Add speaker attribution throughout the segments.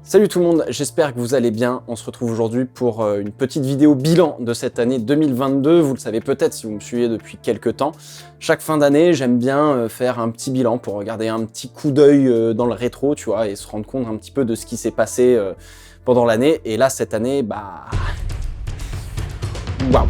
Speaker 1: Salut tout le monde, j'espère que vous allez bien. On se retrouve aujourd'hui pour une petite vidéo bilan de cette année 2022. Vous le savez peut-être si vous me suivez depuis quelques temps. Chaque fin d'année, j'aime bien faire un petit bilan pour regarder un petit coup d'œil dans le rétro, tu vois, et se rendre compte un petit peu de ce qui s'est passé pendant l'année. Et là, cette année, bah... waouh!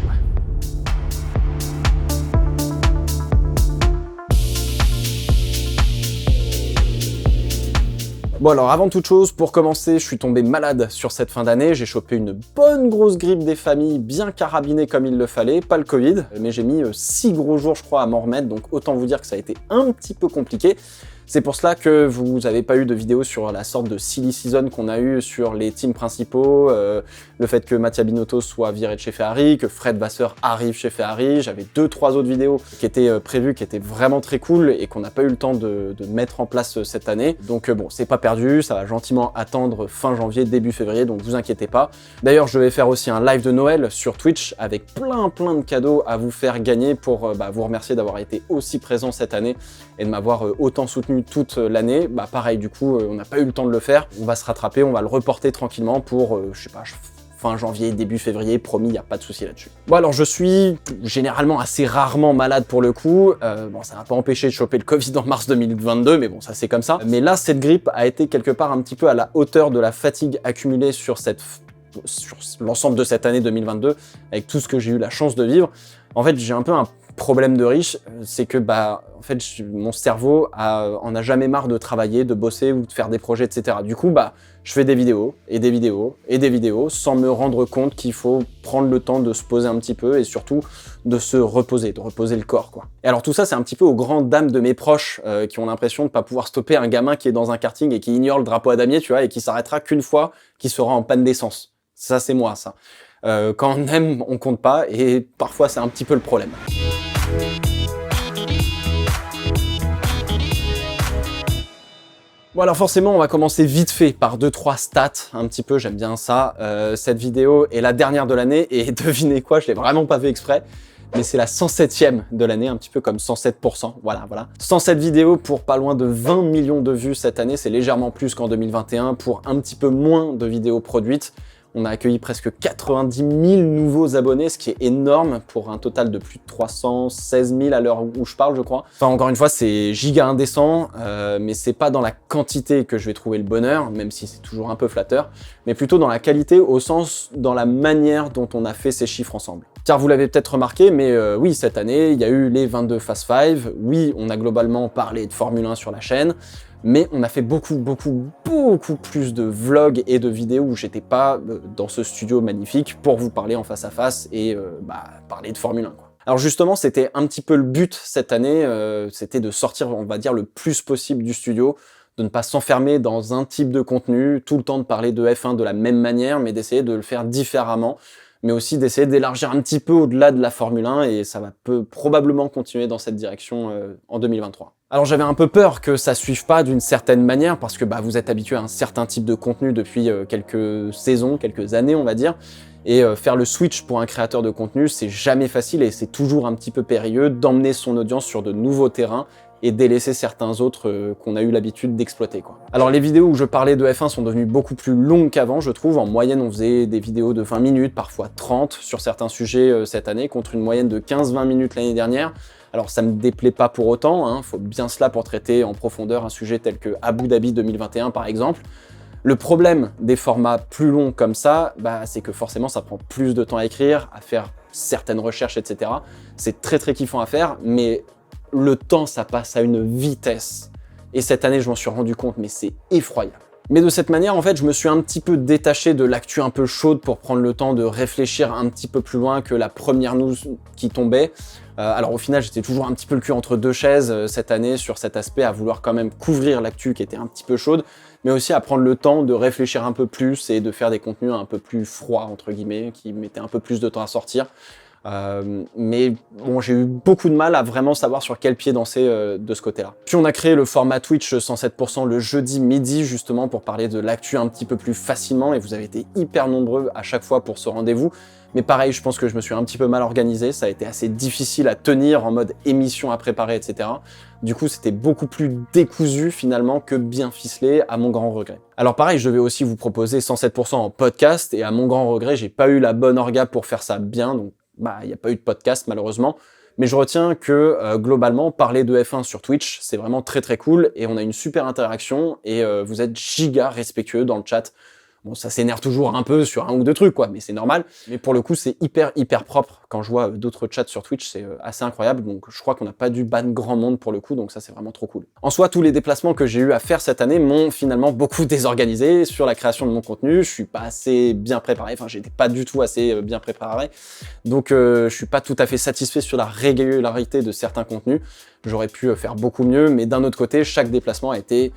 Speaker 1: Bon alors avant toute chose, pour commencer, je suis tombé malade sur cette fin d'année, j'ai chopé une bonne grosse grippe des familles, bien carabinée comme il le fallait, pas le Covid, mais j'ai mis 6 gros jours je crois à m'en remettre, donc autant vous dire que ça a été un petit peu compliqué. C'est pour cela que vous n'avez pas eu de vidéo sur la sorte de silly season qu'on a eu sur les teams principaux, le fait que Mattia Binotto soit viré de chez Ferrari, que Fred Vasseur arrive chez Ferrari. J'avais 2-3 autres vidéos qui étaient prévues, qui étaient vraiment très cool et qu'on n'a pas eu le temps de mettre en place cette année. Donc bon, c'est pas perdu, ça va gentiment attendre fin janvier, début février, donc vous inquiétez pas. D'ailleurs, je vais faire aussi un live de Noël sur Twitch avec plein de cadeaux à vous faire gagner pour vous remercier d'avoir été aussi présent cette année et de m'avoir autant soutenu toute l'année. Bah pareil, du coup, on n'a pas eu le temps de le faire. On va se rattraper, on va le reporter tranquillement pour, je sais pas, fin janvier, début février, promis, il n'y a pas de souci là-dessus. Bon alors, je suis généralement assez rarement malade pour le coup. Bon, ça n'a pas empêché de choper le Covid en mars 2022, mais bon, ça c'est comme ça. Mais là, cette grippe a été quelque part un petit peu à la hauteur de la fatigue accumulée sur l'ensemble de cette année 2022, avec tout ce que j'ai eu la chance de vivre. En fait, j'ai un peu un problème de riche, c'est que en fait, mon cerveau en a jamais marre de travailler, de bosser ou de faire des projets, etc. Du coup, je fais des vidéos, et des vidéos, et des vidéos, sans me rendre compte qu'il faut prendre le temps de se poser un petit peu, et surtout de se reposer, de reposer le corps, quoi. Et alors tout ça, c'est un petit peu aux grandes dames de mes proches, qui ont l'impression de pas pouvoir stopper un gamin qui est dans un karting et qui ignore le drapeau à damier, tu vois, et qui s'arrêtera qu'une fois, qui sera en panne d'essence. Ça, c'est moi, ça. Quand on aime, on compte pas, et parfois, c'est un petit peu le problème. Bon alors forcément, on va commencer vite fait par 2-3 stats, un petit peu, j'aime bien ça. Cette vidéo est la dernière de l'année, et devinez quoi, je l'ai vraiment pas fait exprès, mais c'est la 107e de l'année, un petit peu comme 107%, voilà. 107 vidéos pour pas loin de 20 millions de vues cette année, c'est légèrement plus qu'en 2021, pour un petit peu moins de vidéos produites. On a accueilli presque 90 000 nouveaux abonnés, ce qui est énorme pour un total de plus de 316 000 à l'heure où je parle, je crois. Enfin, encore une fois, c'est giga indécent, mais c'est pas dans la quantité que je vais trouver le bonheur, même si c'est toujours un peu flatteur, mais plutôt dans la qualité, au sens dans la manière dont on a fait ces chiffres ensemble. Car vous l'avez peut-être remarqué, mais oui, cette année, il y a eu les 22 Fast 5, oui, on a globalement parlé de Formule 1 sur la chaîne, mais on a fait beaucoup plus de vlogs et de vidéos où j'étais pas dans ce studio magnifique pour vous parler en face à face et parler de Formule 1, quoi. Alors justement, c'était un petit peu le but cette année, c'était de sortir, on va dire, le plus possible du studio, de ne pas s'enfermer dans un type de contenu, tout le temps de parler de F1 de la même manière, mais d'essayer de le faire différemment, mais aussi d'essayer d'élargir un petit peu au-delà de la Formule 1, et ça peut probablement continuer dans cette direction en 2023. Alors j'avais un peu peur que ça suive pas d'une certaine manière, parce que vous êtes habitué à un certain type de contenu depuis quelques saisons, quelques années on va dire, et faire le switch pour un créateur de contenu, c'est jamais facile et c'est toujours un petit peu périlleux d'emmener son audience sur de nouveaux terrains et délaisser certains autres qu'on a eu l'habitude d'exploiter, quoi. Alors les vidéos où je parlais de F1 sont devenues beaucoup plus longues qu'avant, je trouve. En moyenne, on faisait des vidéos de 20 minutes, parfois 30 sur certains sujets cette année, contre une moyenne de 15-20 minutes l'année dernière. Alors ça me déplaît pas pour autant, hein, faut bien cela pour traiter en profondeur un sujet tel que Abu Dhabi 2021 par exemple. Le problème des formats plus longs comme ça, c'est que forcément ça prend plus de temps à écrire, à faire certaines recherches, etc. C'est très kiffant à faire, mais le temps ça passe à une vitesse. Et cette année je m'en suis rendu compte, mais c'est effroyable. Mais de cette manière, en fait, je me suis un petit peu détaché de l'actu un peu chaude pour prendre le temps de réfléchir un petit peu plus loin que la première news qui tombait. Alors au final, j'étais toujours un petit peu le cul entre deux chaises cette année sur cet aspect, à vouloir quand même couvrir l'actu qui était un petit peu chaude, mais aussi à prendre le temps de réfléchir un peu plus et de faire des contenus un peu plus froids, entre guillemets, qui mettaient un peu plus de temps à sortir. Mais bon, j'ai eu beaucoup de mal à vraiment savoir sur quel pied danser de ce côté-là. Puis on a créé le format Twitch 107% le jeudi midi, justement, pour parler de l'actu un petit peu plus facilement, et vous avez été hyper nombreux à chaque fois pour ce rendez-vous. Mais pareil, je pense que je me suis un petit peu mal organisé, ça a été assez difficile à tenir en mode émission à préparer, etc. Du coup, c'était beaucoup plus décousu finalement que bien ficelé, à mon grand regret. Alors pareil, je vais aussi vous proposer 107% en podcast, et à mon grand regret, j'ai pas eu la bonne orga pour faire ça bien, donc il n'y a pas eu de podcast malheureusement. Mais je retiens que globalement, parler de F1 sur Twitch, c'est vraiment très très cool, et on a une super interaction, et vous êtes giga respectueux dans le chat. Bon, ça s'énerve toujours un peu sur un ou deux trucs, quoi, mais c'est normal. Mais pour le coup, c'est hyper propre. Quand je vois d'autres chats sur Twitch, c'est assez incroyable. Donc je crois qu'on n'a pas dû ban grand monde pour le coup, donc ça c'est vraiment trop cool. En soi, tous les déplacements que j'ai eu à faire cette année m'ont finalement beaucoup désorganisé sur la création de mon contenu. Je suis pas assez bien préparé, enfin j'étais pas du tout assez bien préparé. Donc je suis pas tout à fait satisfait sur la régularité de certains contenus. J'aurais pu faire beaucoup mieux, mais d'un autre côté, chaque déplacement a été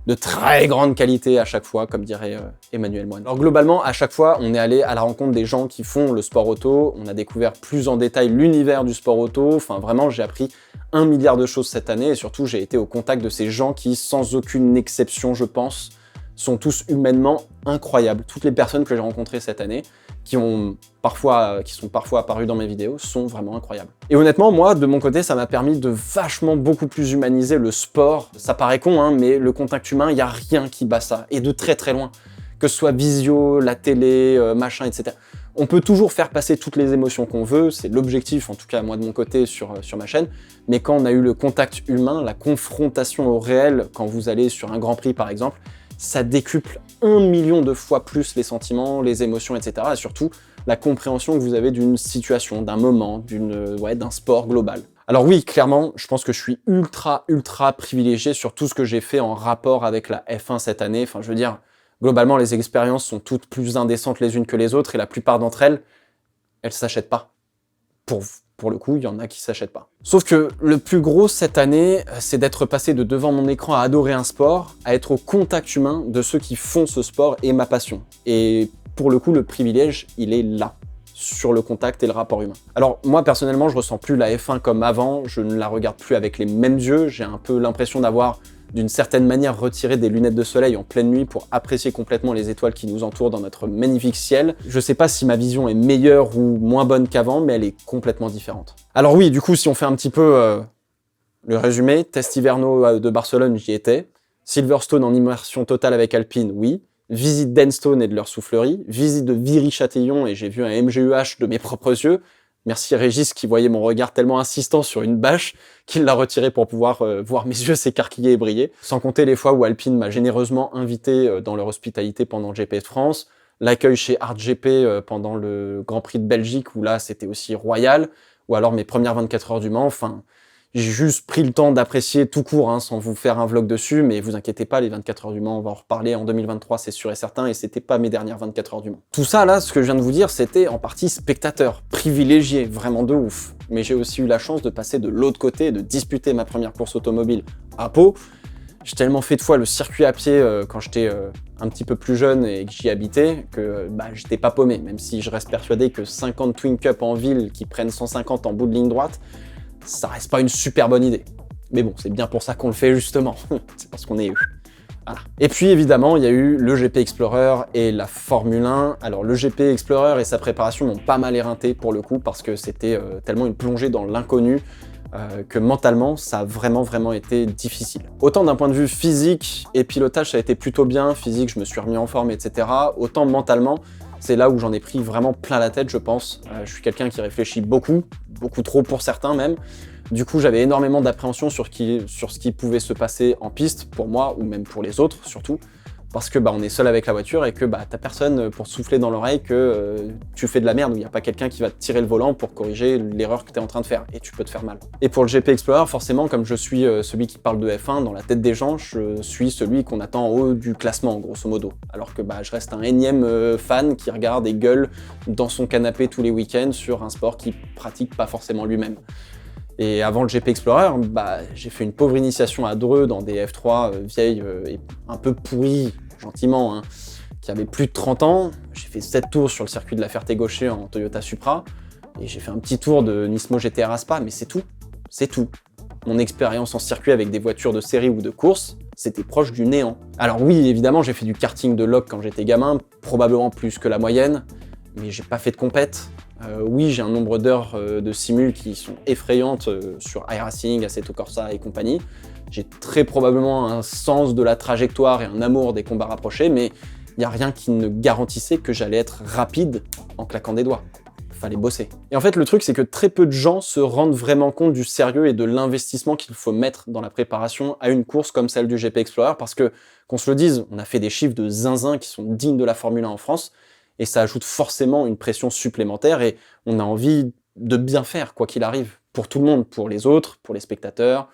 Speaker 1: de très grande qualité à chaque fois, comme dirait Emmanuel Moine. Alors globalement, à chaque fois, on est allé à la rencontre des gens qui font le sport auto, on a découvert plus en détail l'univers du sport auto, enfin vraiment, j'ai appris 1 milliard de choses cette année, et surtout, j'ai été au contact de ces gens qui, sans aucune exception, je pense, sont tous humainement incroyables. Toutes les personnes que j'ai rencontrées cette année, qui sont parfois apparues dans mes vidéos, sont vraiment incroyables. Et honnêtement, moi, de mon côté, ça m'a permis de vachement beaucoup plus humaniser le sport. Ça paraît con, hein, mais le contact humain, il n'y a rien qui bat ça, et de très très loin. Que ce soit visio, la télé, machin, etc. On peut toujours faire passer toutes les émotions qu'on veut, c'est l'objectif, en tout cas moi de mon côté sur ma chaîne, mais quand on a eu le contact humain, la confrontation au réel, quand vous allez sur un Grand Prix par exemple, ça décuple 1 million de fois plus les sentiments, les émotions, etc. Et surtout, la compréhension que vous avez d'une situation, d'un moment, d'un sport global. Alors oui, clairement, je pense que je suis ultra privilégié sur tout ce que j'ai fait en rapport avec la F1 cette année. Enfin, je veux dire, globalement, les expériences sont toutes plus indécentes les unes que les autres, et la plupart d'entre elles, elles s'achètent pas. Pour le coup, il y en a qui s'achètent pas. Sauf que le plus gros cette année, c'est d'être passé de devant mon écran à adorer un sport, à être au contact humain de ceux qui font ce sport et ma passion. Et pour le coup, le privilège, il est là, sur le contact et le rapport humain. Alors moi, personnellement, je ressens plus la F1 comme avant, je ne la regarde plus avec les mêmes yeux, j'ai un peu l'impression d'avoir d'une certaine manière retiré des lunettes de soleil en pleine nuit pour apprécier complètement les étoiles qui nous entourent dans notre magnifique ciel. Je sais pas si ma vision est meilleure ou moins bonne qu'avant, mais elle est complètement différente. Alors oui, du coup, si on fait un petit peu le résumé, test hivernaux de Barcelone, j'y étais. Silverstone en immersion totale avec Alpine, oui. Visite d'Enstone et de leur soufflerie. Visite de Viry-Châtillon et j'ai vu un MGUH de mes propres yeux. Merci Régis qui voyait mon regard tellement insistant sur une bâche qu'il l'a retiré pour pouvoir voir mes yeux s'écarquiller et briller. Sans compter les fois où Alpine m'a généreusement invité dans leur hospitalité pendant le GP de France, l'accueil chez ArtGP pendant le Grand Prix de Belgique où là c'était aussi royal, ou alors mes premières 24 heures du Mans, enfin j'ai juste pris le temps d'apprécier tout court, hein, sans vous faire un vlog dessus, mais vous inquiétez pas, les 24 heures du Mans, on va en reparler en 2023, c'est sûr et certain, et c'était pas mes dernières 24 heures du Mans. Tout ça là, ce que je viens de vous dire, c'était en partie spectateur, privilégié, vraiment de ouf. Mais j'ai aussi eu la chance de passer de l'autre côté, de disputer ma première course automobile à Pau. J'ai tellement fait de fois le circuit à pied quand j'étais un petit peu plus jeune et que j'y habitais, que j'étais pas paumé, même si je reste persuadé que 50 Twin Cup en ville qui prennent 150 en bout de ligne droite, ça reste pas une super bonne idée. Mais bon, c'est bien pour ça qu'on le fait justement, c'est parce qu'on est voilà. Et puis évidemment, il y a eu le GP Explorer et la Formule 1. Alors le GP Explorer et sa préparation m'ont pas mal éreinté pour le coup, parce que c'était tellement une plongée dans l'inconnu que mentalement, ça a vraiment été difficile. Autant d'un point de vue physique et pilotage, ça a été plutôt bien, physique, je me suis remis en forme, etc. Autant mentalement, c'est là où j'en ai pris vraiment plein la tête, je pense. Je suis quelqu'un qui réfléchit beaucoup trop pour certains même. Du coup, j'avais énormément d'appréhension sur ce qui pouvait se passer en piste, pour moi, ou même pour les autres, surtout. Parce que on est seul avec la voiture et que t'as personne pour te souffler dans l'oreille que tu fais de la merde, ou il n'y a pas quelqu'un qui va te tirer le volant pour corriger l'erreur que tu es en train de faire, et tu peux te faire mal. Et pour le GP Explorer, forcément, comme je suis celui qui parle de F1, dans la tête des gens, je suis celui qu'on attend en haut du classement, grosso modo. Alors que je reste un énième fan qui regarde et gueule dans son canapé tous les week-ends sur un sport qu'il pratique pas forcément lui-même. Et avant le GP Explorer, j'ai fait une pauvre initiation à Dreux dans des F3 vieilles et un peu pourries, gentiment, qui avaient plus de 30 ans. J'ai fait 7 tours sur le circuit de la Ferté-Gaucher en Toyota Supra. et j'ai fait un petit tour de Nismo GT-R à Spa, mais c'est tout. C'est tout. Mon expérience en circuit avec des voitures de série ou de course, c'était proche du néant. Alors oui, évidemment, j'ai fait du karting de log quand j'étais gamin, probablement plus que la moyenne, mais j'ai pas fait de compète. Oui, j'ai un nombre d'heures de simul qui sont effrayantes sur iRacing, Assetto Corsa et compagnie. J'ai très probablement un sens de la trajectoire et un amour des combats rapprochés, mais il n'y a rien qui ne garantissait que j'allais être rapide en claquant des doigts. Fallait bosser. Et en fait, le truc, c'est que très peu de gens se rendent vraiment compte du sérieux et de l'investissement qu'il faut mettre dans la préparation à une course comme celle du GP Explorer, parce que, qu'on se le dise, on a fait des chiffres de zinzin qui sont dignes de la Formule 1 en France, et ça ajoute forcément une pression supplémentaire, et on a envie de bien faire, quoi qu'il arrive, pour tout le monde, pour les autres, pour les spectateurs,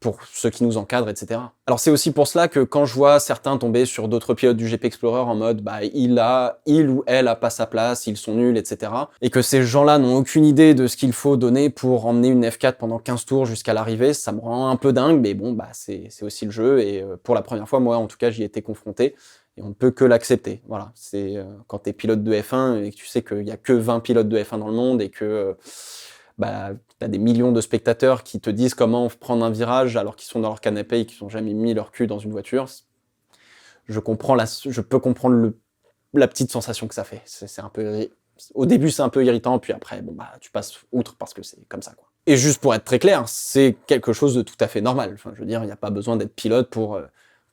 Speaker 1: pour ceux qui nous encadrent, etc. Alors c'est aussi pour cela que quand je vois certains tomber sur d'autres pilotes du GP Explorer en mode bah il ou elle a pas sa place, ils sont nuls, etc. Et que ces gens-là n'ont aucune idée de ce qu'il faut donner pour emmener une F4 pendant 15 tours jusqu'à l'arrivée, ça me rend un peu dingue, mais bon bah c'est aussi le jeu, et pour la première fois, moi en tout cas j'y ai été confronté. Et on ne peut que l'accepter. Voilà, c'est quand tu es pilote de F1 et que tu sais qu'il n'y a que 20 pilotes de F1 dans le monde et que bah, tu as des millions de spectateurs qui te disent comment prendre un virage alors qu'ils sont dans leur canapé et qu'ils n'ont jamais mis leur cul dans une voiture. Je peux comprendre la petite sensation que ça fait. C'est un peu, au début, c'est un peu irritant, puis après, bon, bah, tu passes outre parce que c'est comme ça, quoi. Et juste pour être très clair, c'est quelque chose de tout à fait normal. Enfin, je veux dire, il n'y a pas besoin d'être pilote pour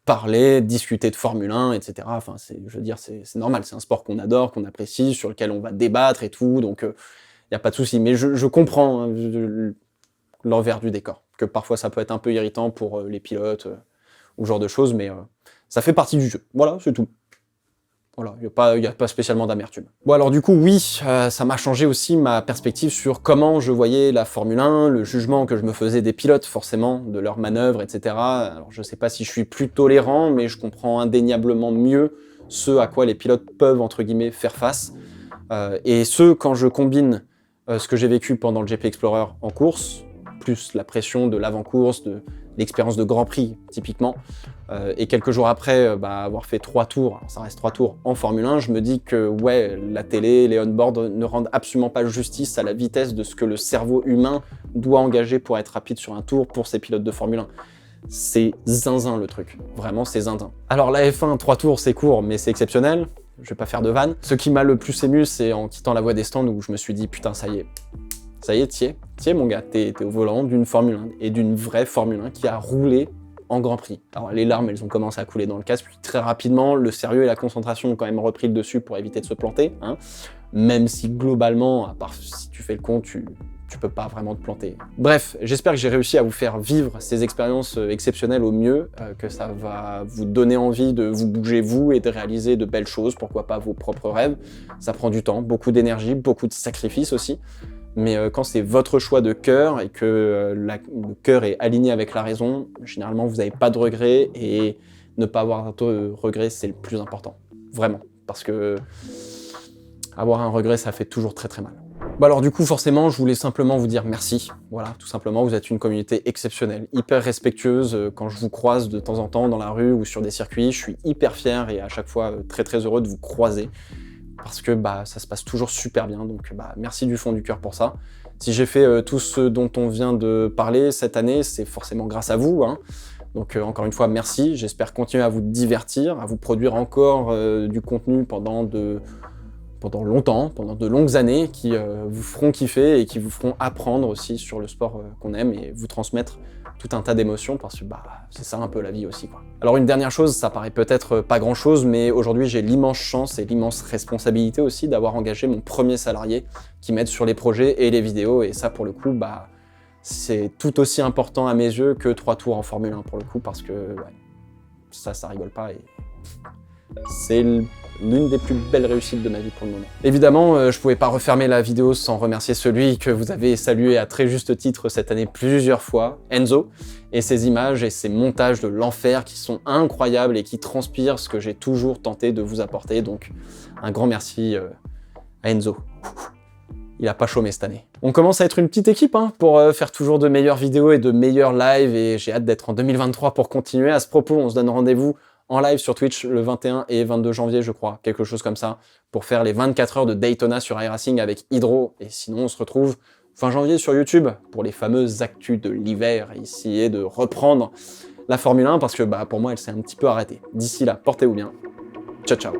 Speaker 1: parler, discuter de Formule 1, etc. Enfin, je veux dire, c'est normal, c'est un sport qu'on adore, qu'on apprécie, sur lequel on va débattre et tout, donc il n'y a pas de souci. Mais je comprends hein, l'envers du décor, que parfois ça peut être un peu irritant pour les pilotes ou ce genre de choses, mais ça fait partie du jeu. Voilà, c'est tout. Voilà, il n'y a pas spécialement d'amertume. Bon alors du coup, oui, ça m'a changé aussi ma perspective sur comment je voyais la Formule 1, le jugement que je me faisais des pilotes, forcément, de leurs manœuvres, etc. Alors je sais pas si je suis plus tolérant, mais je comprends indéniablement mieux ce à quoi les pilotes peuvent, entre guillemets, faire face. Et ce, quand je combine ce que j'ai vécu pendant le GP Explorer en course, plus la pression de l'avant-course, de l'expérience de Grand Prix, typiquement, et quelques jours après avoir fait 3 tours, alors ça reste 3 tours en Formule 1, je me dis que ouais, la télé, les on-board ne rendent absolument pas justice à la vitesse de ce que le cerveau humain doit engager pour être rapide sur un tour pour ces pilotes de Formule 1. C'est zinzin le truc, vraiment c'est zinzin. Alors la F1, 3 tours c'est court, mais c'est exceptionnel, je vais pas faire de vanne. Ce qui m'a le plus ému, c'est en quittant la voie des stands où je me suis dit putain ça y est, t'y es mon gars, t'es au volant d'une Formule 1, et d'une vraie Formule 1 qui a roulé en Grand Prix. Alors les larmes, elles ont commencé à couler dans le casque, puis très rapidement, le sérieux et la concentration ont quand même repris le dessus pour éviter de se planter, hein. Même si globalement, à part si tu fais le con, tu peux pas vraiment te planter. Bref, j'espère que j'ai réussi à vous faire vivre ces expériences exceptionnelles au mieux, que ça va vous donner envie de vous bouger vous et de réaliser de belles choses, pourquoi pas vos propres rêves. Ça prend du temps, beaucoup d'énergie, beaucoup de sacrifices aussi. Mais quand c'est votre choix de cœur et que le cœur est aligné avec la raison, généralement vous n'avez pas de regrets, et ne pas avoir de regrets, c'est le plus important. Vraiment. Parce que avoir un regret, ça fait toujours très très mal. Bon alors du coup, forcément, je voulais simplement vous dire merci. Voilà, tout simplement, vous êtes une communauté exceptionnelle, hyper respectueuse. Quand je vous croise de temps en temps dans la rue ou sur des circuits, je suis hyper fier et à chaque fois très très heureux de vous croiser. Parce que ça se passe toujours super bien, donc merci du fond du cœur pour ça. Si j'ai fait tout ce dont on vient de parler cette année, c'est forcément grâce à vous, hein. Donc encore une fois, merci. J'espère continuer à vous divertir, à vous produire encore du contenu pendant longtemps, pendant de longues années, qui vous feront kiffer et qui vous feront apprendre aussi sur le sport qu'on aime, et vous transmettre tout un tas d'émotions, parce que c'est ça un peu la vie aussi, quoi. Alors une dernière chose, ça paraît peut-être pas grand chose, mais aujourd'hui j'ai l'immense chance et l'immense responsabilité aussi d'avoir engagé mon premier salarié qui m'aide sur les projets et les vidéos, et ça pour le coup, c'est tout aussi important à mes yeux que 3 tours en Formule 1 pour le coup, parce que ouais, ça rigole pas, et c'est l'une des plus belles réussites de ma vie pour le moment. Évidemment, je pouvais pas refermer la vidéo sans remercier celui que vous avez salué à très juste titre cette année plusieurs fois, Enzo, et ses images et ses montages de l'enfer qui sont incroyables et qui transpirent ce que j'ai toujours tenté de vous apporter, donc un grand merci à Enzo. Il a pas chômé cette année. On commence à être une petite équipe pour faire toujours de meilleures vidéos et de meilleurs lives, et j'ai hâte d'être en 2023 pour continuer. À ce propos, on se donne rendez-vous en live sur Twitch le 21 et 22 janvier, je crois, quelque chose comme ça, pour faire les 24 heures de Daytona sur iRacing avec Hydro. Et sinon, on se retrouve fin janvier sur YouTube pour les fameuses actus de l'hiver et essayer de reprendre la Formule 1 parce que pour moi, elle s'est un petit peu arrêtée. D'ici là, portez-vous bien. Ciao, ciao.